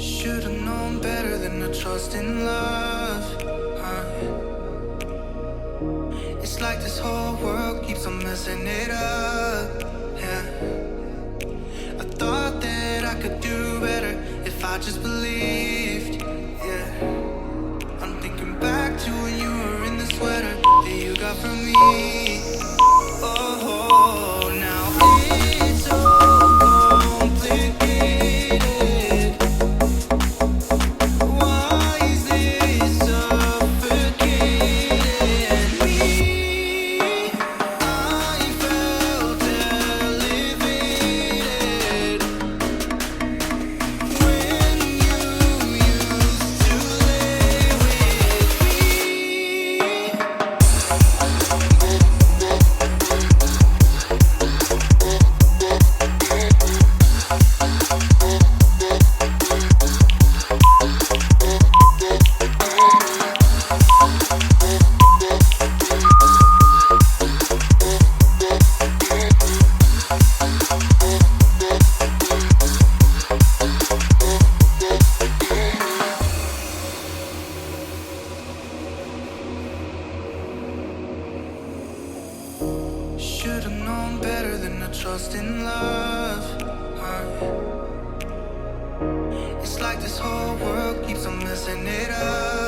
Should've known better than to trust in love. It's like this whole world keeps on messing it up. Yeah, I thought that I could do better if I just believed. Yeah, I'm thinking back to when you were in the sweater that you got from me. Oh, now it's so complicated. Why is this suffocating me? I felt elevated when you used to lay with me. Should've known better than to trust in love. It's like this whole world keeps on messing it up.